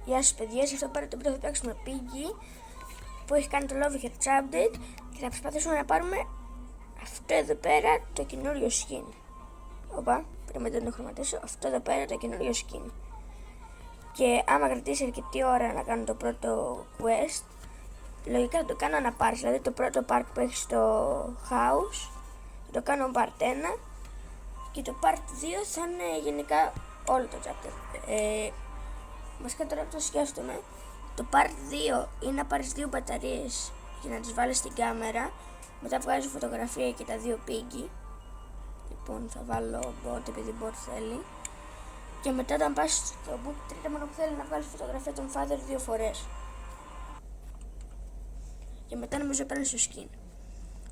Γεια σας παιδιά, σε αυτό το πρώτο θα παίξουμε Piggy που έχει κάνει το Love Hearts Update και θα προσπαθήσουμε να πάρουμε αυτό εδώ πέρα το καινούριο skin. Οπα, πρέπει να το χρωματίσω. Αυτό εδώ πέρα το καινούριο skin. Και άμα κρατήσει αρκετή ώρα να κάνω το πρώτο quest, λογικά θα το κάνω αναπάρ. Δηλαδή το πρώτο part που έχει στο house θα το κάνω part 1 και το part 2 θα είναι γενικά όλο το chapter. Βασικά τώρα που το σκέφτομαι, το part 2 είναι να πάρεις 2 μπαταρίες για να τις βάλεις στην κάμερα. Μετά βγάζει φωτογραφία και τα 2 Piggy. Λοιπόν, θα βάλω bot επειδή bot θέλει. Και μετά όταν πας στο book τρίτα μόνο που θέλει να βγάλεις φωτογραφία των father 2 φορές. Και μετά νομίζω παίρνεις το skin.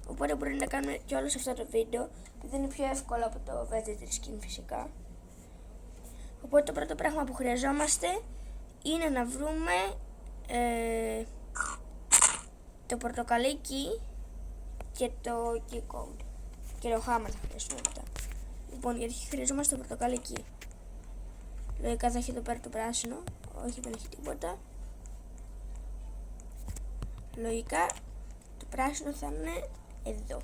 Οπότε μπορεί να κάνουμε και όλο αυτό το βίντεο, επειδή είναι πιο εύκολο από το VT3 skin φυσικά. Οπότε το πρώτο πράγμα που χρειαζόμαστε είναι να βρούμε το πορτοκαλί key και το key code. Και το hammer θα χρειαστούμε μετά. Λοιπόν, γιατί χρειαζόμαστε το πορτοκαλί key. Λογικά θα έχει εδώ πέρα το πράσινο. Όχι, δεν έχει τίποτα. Λογικά το πράσινο θα είναι εδώ.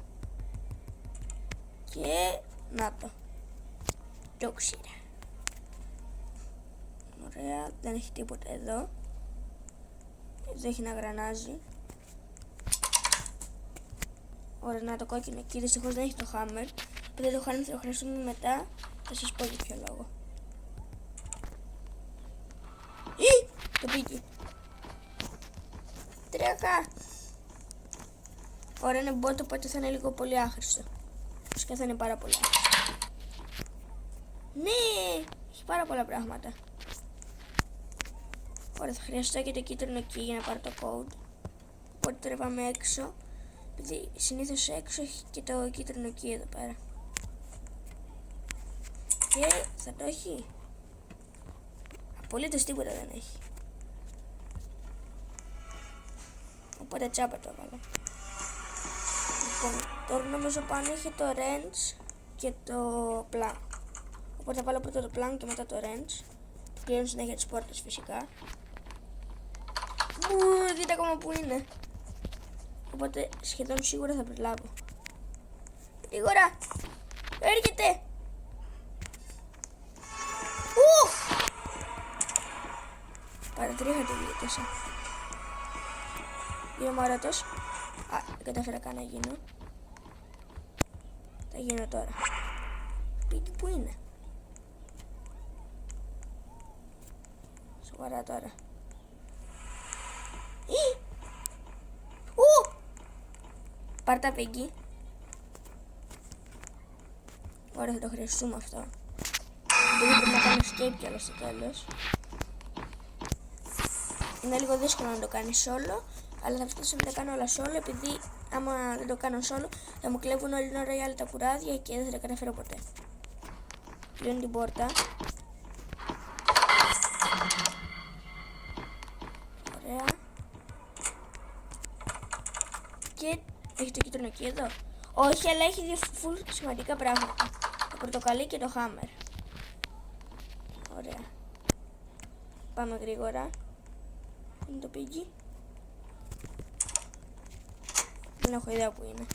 Και να το ξύρα. Ωραία, δεν έχει τίποτα εδώ. Εδώ έχει ένα γρανάζι. Ωραία, να το κόκκινο εκεί. Δυστυχώς δεν έχει το hammer. Επειδή το hammer θα το χρειαστούμε μετά. Θα σας πω για ποιο λόγο. Το Piggy. Τρέχα. Ωραία, είναι bot, οπότε θα είναι λίγο πολύ άχρηστο. Φυσικά θα είναι πάρα πολλά. Ναι, έχει πάρα πολλά πράγματα. Ωραία, θα χρειαστώ και το κίτρινο εκεί για να πάρω το code. Οπότε τώρα πάμε έξω. Επειδή συνήθως έξω έχει και το κίτρινο εκεί εδώ πέρα. Και θα το έχει. Απολύτως τίποτα δεν έχει. Οπότε τσάπα το έβαλα. Λοιπόν, τώρα νομίζω πάνω έχει το range και το plan. Οπότε θα βάλω πρώτα το plan και μετά το range. Κλείνω συνέχεια τις πόρτες φυσικά. Δείτε ακόμα που είναι. Οπότε σχεδόν σίγουρα θα προλάβω. Γρήγορα! Έρχεται! Παρατρίχα το διέτασα. Είμαι μαρατός. Α, δεν κατάφερα καν να γίνω. Θα γίνω τώρα. Piggy που είναι? Σοβαρά τώρα. Πάρ' τα Piggy. Ωραία, θα το χρειαστούμε αυτό. Δεν πρέπει να κάνω escape κιόλας στο τέλος. Είναι λίγο δύσκολο να το κάνει solo, αλλά θα φτάσω να τα κάνω όλα solo, επειδή άμα δεν το κάνω solo θα μου κλέβουν όλη την ώρα οι άλλοι τα κουράδια και δεν θα τα καταφέρω ποτέ. Κλείνω την πόρτα. Ωραία. Και έχει το κίτρινο εκεί εδώ. Όχι, αλλά έχει δύο full σημαντικά πράγματα. Το πορτοκαλί και το hammer. Ωραία. Πάμε γρήγορα. Είναι το Piggy. Δεν έχω ιδέα που είναι.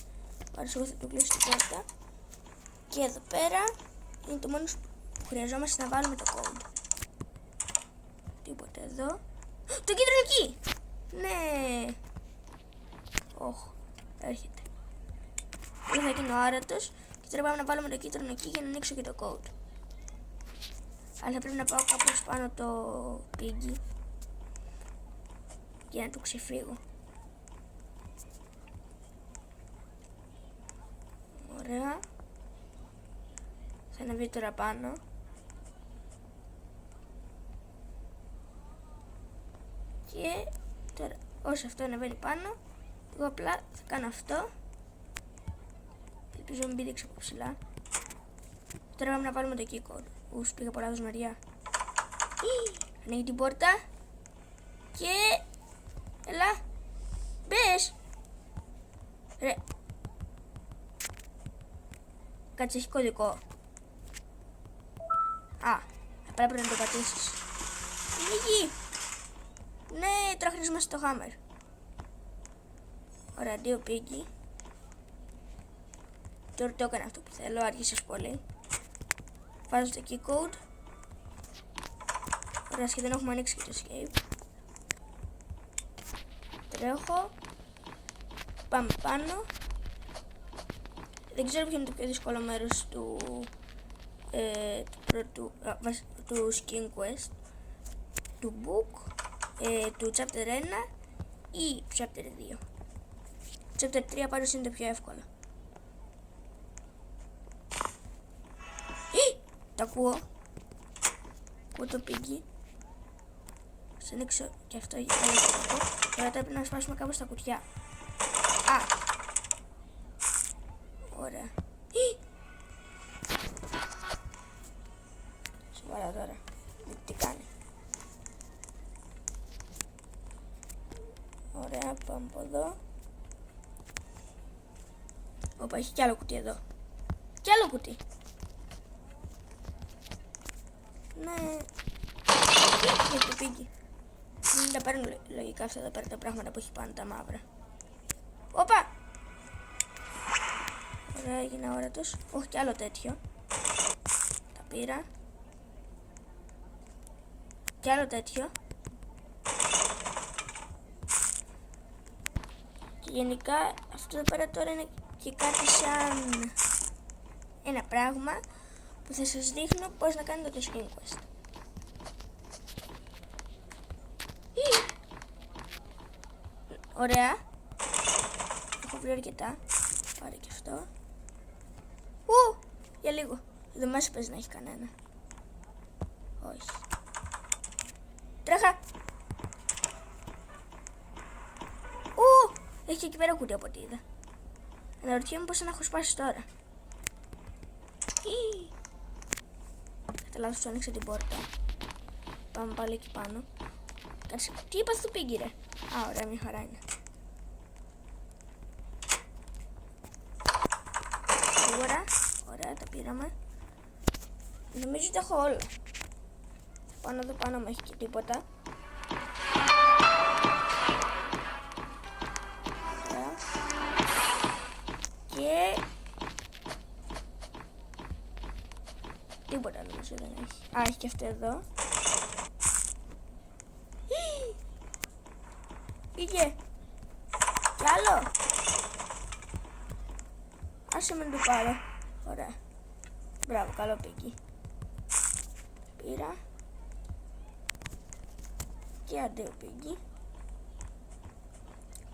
Άρα εγώ θα το κλείσω την πόρτα. Και εδώ πέρα είναι το μόνο που χρειαζόμαστε να βάλουμε το code. Τίποτα εδώ. Το κίτρινο εκεί! Ναι! Όχι, έρχεται. Εγώ θα γίνω άρατος και τώρα πάμε να βάλουμε το κίτρινο εκεί για να ανοίξω και το code. Αλλά θα πρέπει να πάω κάπως πάνω το Piggy για να του ξεφύγω. Ωραία. Θα ανεβεί τώρα πάνω. Και τώρα όσο αυτό ανεβαίνει πάνω, εγώ απλά θα κάνω αυτό. Ελπίζω να μην πήδηξε από ψηλά. Τώρα πάμε να βάλουμε το key code. Πήγα πολλά δοσμαριά. Ανοίγει την πόρτα. Και έλα. Μπες. Ρε. Κάτσε, έχει κωδικό. Α, απλά πρέπει να το πατήσεις. Ανοίγει. Ναι, τώρα χρειαζόμαστε το hammer. Ωραία, 2 πίγκι. Τώρα το έκανα αυτό που θέλω, άργησες πολύ. Βάζω το key code. Ωραία, σχεδόν έχουμε ανοίξει και το escape. Τρέχω. Πάμε πάνω. Δεν ξέρω ποιο είναι το πιο δύσκολο μέρος του Skin Quest, του Book, του Chapter 1 ή του Chapter 2. Chapter 3 πάντως είναι το πιο εύκολο. Το ακούω. Ακούω το πίγκι. Ας ανοίξω και αυτό για το. Τώρα πρέπει να σπάσουμε κάπως τα κουτιά. Α! Ωραία. Σοβαρά τώρα. Τι κάνει. Ωραία, πάμε από εδώ. Όπα, έχει κι άλλο κουτί εδώ. Κι άλλο κουτί. Ναι. Έχει το πίγκι. Δεν τα παίρνουν λογικά αυτά εδώ πέρα τα πράγματα που έχει πάνω τα μαύρα. Όπα! Ωραία, έγινε όρατος. Όχι κι άλλο τέτοιο. Τα πήρα. Κι άλλο τέτοιο. Και γενικά αυτό εδώ πέρα τώρα είναι και κάτι σαν ένα πράγμα που θα σας δείχνω πώς να κάνετε το Skin Quest. Ωραία. Έχω βρει αρκετά. Πάρε και αυτό. Για λίγο. Δεν μας πες να έχει κανένα. Όχι. Τρέχα. Έχει εκεί πέρα κουτί από ό,τι είδα. Αναρωτιέμαι πώς να έχω σπάσει τώρα. Κατά λάθος του άνοιξα την πόρτα. Πάμε πάλι εκεί πάνω. Κάτσε. Τι είπα στο πίγκι ρε. Α, ωραία, μια χαρά είναι. Σίγουρα. Ωραία, τα πήραμε. Νομίζω ότι έχω όλα. Πάνω εδώ πάνω μου έχει και τίποτα. Ωραία. Και τίποτα νομίζω δεν έχει. Α, έχει και αυτό εδώ. Πήγε. Κι άλλο. Άσε με να το πάρω. Ωραία. Μπράβο, καλό πήγε. Πήρα. Και αντίο πήγε.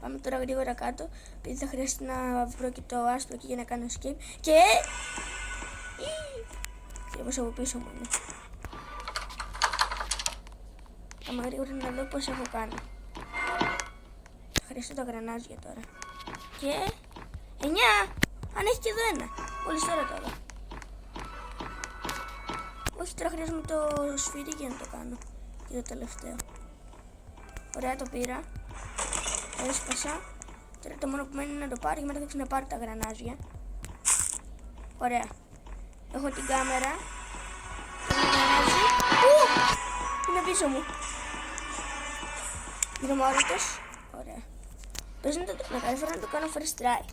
Πάμε τώρα γρήγορα κάτω. Επειδή θα χρειαστεί να βρω και το άσπρο εκεί για να κάνω escape. Και πώς από πίσω μου είναι. Πάμε γρήγορα να δω πώς έχω κάνει. Θα χρειαστώ τα γρανάζια τώρα. Και 9! Αν έχει και εδώ ένα. Μόλις τώρα το δω. Όχι, τώρα χρειάζομαι το σφυρί για να το κάνω. Και το τελευταίο. Ωραία, το πήρα. Το έσπασα. Τώρα το μόνο που μένει είναι να το πάρω και μετά θα ξαναπάρω τα γρανάζια. Ωραία. Έχω την κάμερα. Είναι πίσω μου. Είμαι όρατος. Ωραία. Πες να καταφέρω να το κάνω first try.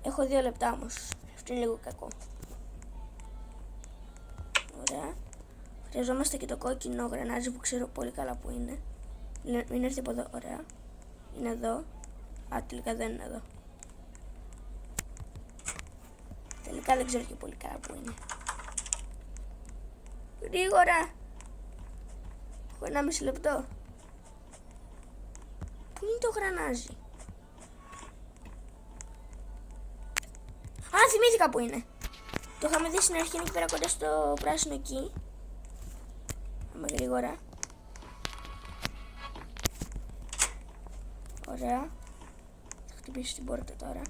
Έχω 2 λεπτά όμως. Αυτό είναι λίγο κακό. Ωραία. Χρειαζόμαστε και το κόκκινο γρανάζι που ξέρω πολύ καλά που είναι. Μην έρθει από εδώ. Ωραία. Είναι εδώ. Α, τελικά δεν είναι εδώ. Τελικά δεν ξέρω και πολύ καλά που είναι. Γρήγορα. Έχω 1,5 λεπτό. Πού είναι το γρανάζι? Α, θυμήθηκα που είναι. Το είχαμε δει στην αρχή, είναι εκεί πέρα κοντά στο πράσινο εκεί. Πάμε γρήγορα. Ωραία. Θα χτυπήσω την πόρτα τώρα.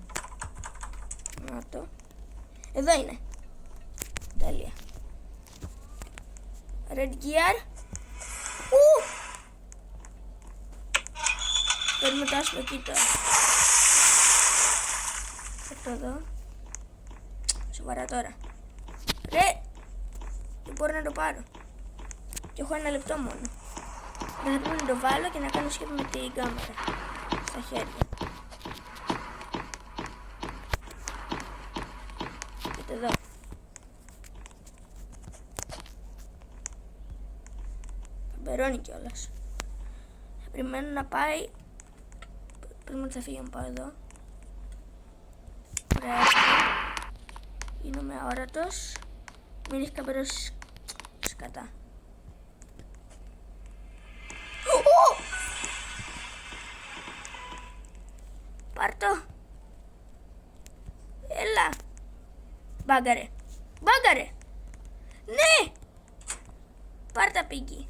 Να το. Εδώ είναι. Τέλεια. Red gear. Παίρνουμε το άσπρο εκεί τώρα. Αυτό εδώ. Σοβαρά τώρα. Ρε! Δεν μπορώ να το πάρω. Και έχω 1 λεπτό μόνο. Δεν θα πρέπει να το βάλω και να κάνω σχέδιο με την κάμερα στα χέρια. Κοίτα εδώ. Μπερώνει κιόλας. Θα περιμένω να πάει. Πρέπει να φύγει να πάω εδώ. Ωραία. Γίνομαι αόρατος. Μην έχει καμπερώσει σκατά. Πάρ' το. Έλα. Μπάγκαρε. Μπάγκαρε. Ναι. Πάρ' τα πίγκι.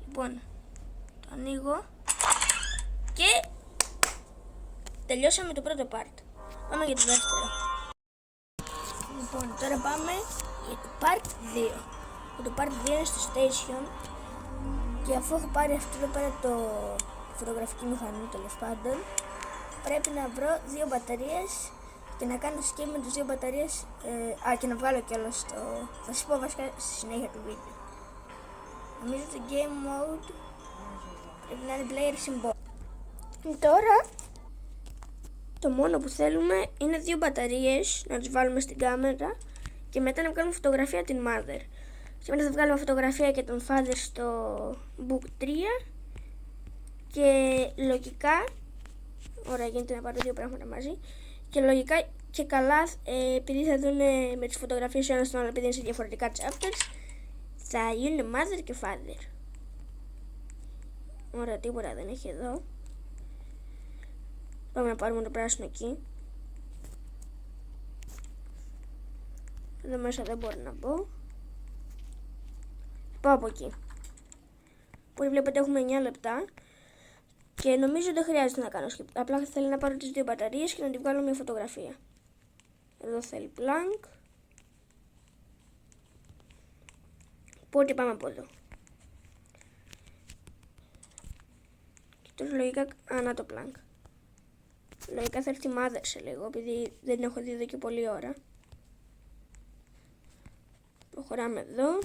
Λοιπόν, το ανοίγω. Και τελειώσαμε το πρώτο part. Πάμε για το δεύτερο. Λοιπόν, τώρα πάμε για το part 2. Το part 2 είναι στο station. Και αφού έχω πάρει αυτό εδώ πέρα το φωτογραφική μηχανή, τέλος πάντων, πρέπει να βρω 2 μπαταρίες και να κάνω skip με τις 2 μπαταρίες. Και να βγάλω κιόλας το. Θα σας πω βασικά στη συνέχεια του βίντεο. Νομίζω το game mode πρέπει να είναι player symbol. Τώρα το μόνο που θέλουμε είναι 2 μπαταρίες να τις βάλουμε στην κάμερα και μετά να βγάλουμε φωτογραφία την mother. Και μετά θα βγάλουμε φωτογραφία και τον father στο book 3 και λογικά, ωραία, γίνεται να πάρω 2 πράγματα μαζί και λογικά και καλά, επειδή θα δουν με τις φωτογραφίες ο ένας τον άλλο, επειδή είναι σε διαφορετικά chapters, θα γίνουν mother και father. Ωραία, τίποτα δεν έχει εδώ. Πάμε να πάρουμε το πράσινο εκεί. Εδώ μέσα δεν μπορώ να μπω. Πάω από εκεί. Που βλέπετε έχουμε 9 λεπτά. Και νομίζω δεν χρειάζεται να κάνω skip. Απλά θέλει να πάρω τις 2 μπαταρίες και να τη βγάλω μια φωτογραφία. Εδώ θέλει plank. Οπότε πάμε από εδώ. Και τώρα λογικά, να το plank. Λογικά θα έρθει mother σε λίγο, επειδή δεν έχω δει εδώ και πολλή ώρα. Προχωράμε εδώ.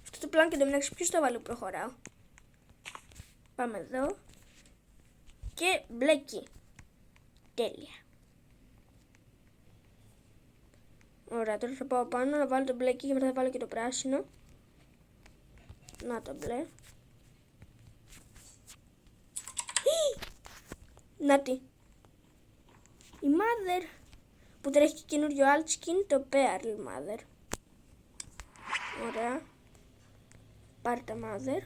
Αυτό το plank εντωμεταξύ ποιος το βάλει που προχωράω. Πάμε εδώ. Και μπλέκι. Τέλεια. Ωραία, τώρα θα πάω πάνω να βάλω το μπλέκι και μετά θα βάλω και το πράσινο. Να το μπλε. Να τι. Η mother που τρέχει και καινούριο alt skin, το pearl mother. Ωραία. Πάρε τα mother.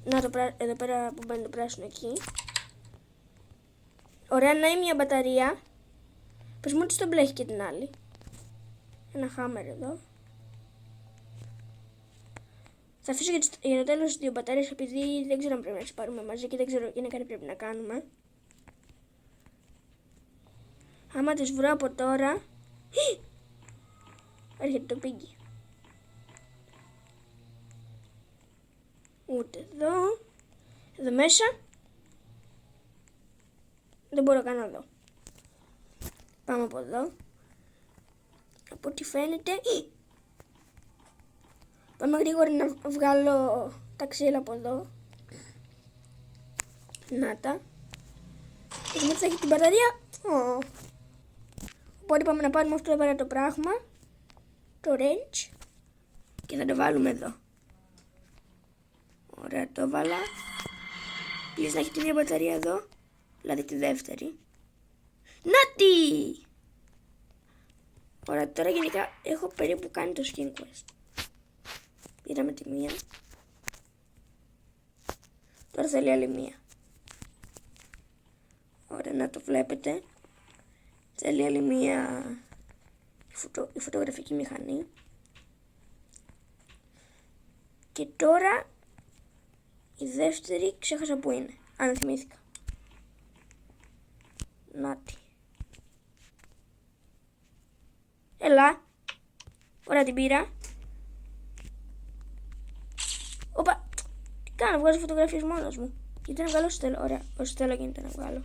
Να το εδώ πέρα που μπαίνει το πράσινο εκεί. Ωραία, να είναι μια μπαταρία. Πες μου ότι στο μπλε έχει και την άλλη. Ένα hammer εδώ. Θα αφήσω για το τέλος 2 μπαταρίες, επειδή δεν ξέρω αν πρέπει να τις πάρουμε μαζί και δεν ξέρω είναι κάτι πρέπει να κάνουμε. Άμα τις βρω από τώρα. Έρχεται το πίγκι. Ούτε εδώ. Εδώ μέσα. Δεν μπορώ καν να δω. Πάμε από εδώ. Από ό,τι φαίνεται. Πάμε γρήγορα να βγάλω τα ξύλα από εδώ. Να τα. Και μετά θα έχει την μπαταρία. Οπότε πάμε να πάρουμε αυτό εδώ πέρα το πράγμα. Το wrench. Και θα το βάλουμε εδώ. Ωραία, το βάλα. Please να έχει τη μία μπαταρία εδώ. Δηλαδή τη δεύτερη. Νάτι! Ωραία, τώρα γενικά έχω περίπου κάνει το skin quest. Πήραμε τη μία. Τώρα θέλει άλλη μία. Ωραία, να το βλέπετε. Θέλει άλλη μία η φωτογραφική μηχανή. Και τώρα η δεύτερη ξέχασα που είναι. Αν θυμήθηκα. Νάτι. Έλα. Ωραία, την πήρα. Οπα. Τι κάνω, βγάζω φωτογραφίες μόνος μου. Γιατί να βγάλω στέλο. Ωραία, όσο θέλω γίνεται να βγάλω.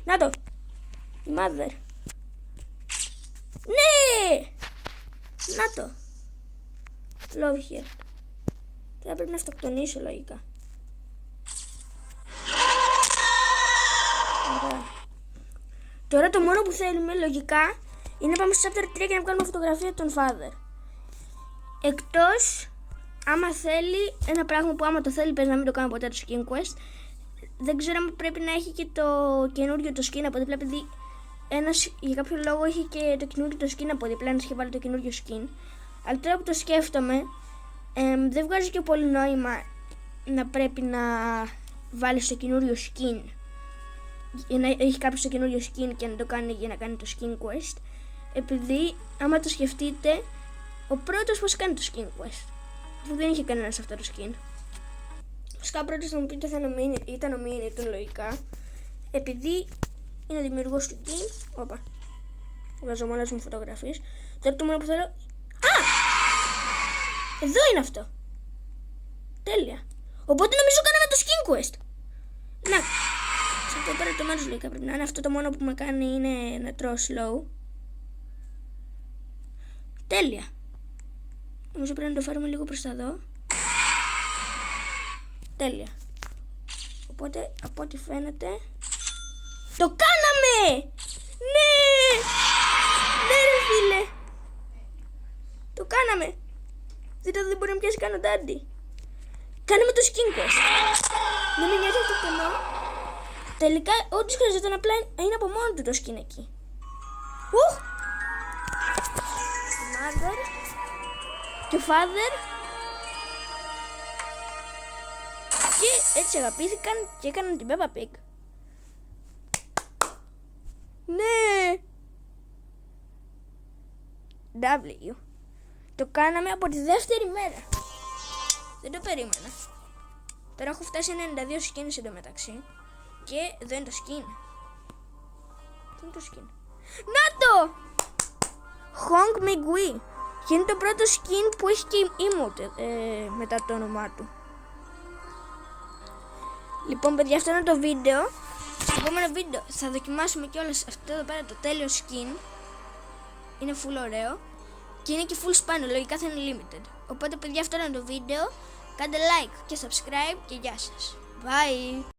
Να το. Η mother. Ναι. Να το. Love here. Τώρα πρέπει να αυτοκτονήσω λογικά. Ωραία. Τώρα το μόνο που θέλουμε λογικά είναι να πάμε στο chapter 3 και να βγάλουμε φωτογραφία των father. Εκτός άμα θέλει ένα πράγμα που άμα το θέλει πες να μην το κάνω ποτέ το skin quest. Δεν ξέρω αν πρέπει να έχει και το καινούριο το skin από δίπλα, επειδή ένας για κάποιο λόγο έχει και το καινούριο το skin από δίπλα, ένας είχε βάλει το καινούριο skin. Αλλά τώρα που το σκέφτομαι, δεν βγάζει και πολύ νόημα να πρέπει να βάλεις το καινούριο skin, για να έχει κάποιος το καινούριο skin και να το κάνει για να κάνει το skin quest, επειδή άμα το σκεφτείτε, ο πρώτος πώς κάνει το skin quest, που δεν είχε κανένας αυτό το skin. Φυσικά πρώτος θα μου πείτε ήταν ο Miniton λογικά, επειδή είναι ο δημιουργός του game. Όπα, βγάζω μόνος μου φωτογραφίες. Τώρα το μόνο που θέλω... Α! Εδώ είναι αυτό. Τέλεια. Οπότε νομίζω κάναμε το skin quest. Να, σε αυτό πέρα το μέρος λογικά πρέπει να είναι. Αυτό το μόνο που με κάνει είναι να τρώω slow. Τέλεια. Νομίζω πρέπει να το φέρουμε λίγο προς τα εδώ. Τέλεια. Οπότε από ό,τι φαίνεται το κάναμε! Ναι! Ναι ρε φίλε! Το κάναμε! Δεν μπορεί να πιάσει καν ο Ντάντι. Κάναμε το skin quest. Δεν με νοιάζει αυτό το κενό. Τελικά όντως χρειαζόταν, απλά είναι από μόνο του το skin εκεί. Ουχ! Mother και father. Και έτσι αγαπήθηκαν και έκαναν την Peppa Pig. Ναι! W. Το κάναμε από τη δεύτερη μέρα. Δεν το περίμενα. Τώρα έχω φτάσει 92 skins εντωμεταξύ. Και εδώ είναι το skin. Τι είναι το skin? Να το! Hong Migui. Και είναι το πρώτο skin που έχει και emote μετά το όνομά του. Λοιπόν παιδιά, αυτό είναι το βίντεο. Στο επόμενο βίντεο θα δοκιμάσουμε κιόλας αυτό εδώ πέρα το τέλειο skin. Είναι full ωραίο. Και είναι και full σπάνιο, λογικά θα είναι limited. Οπότε παιδιά, αυτό είναι το βίντεο. Κάντε like και subscribe και γεια σας. Bye!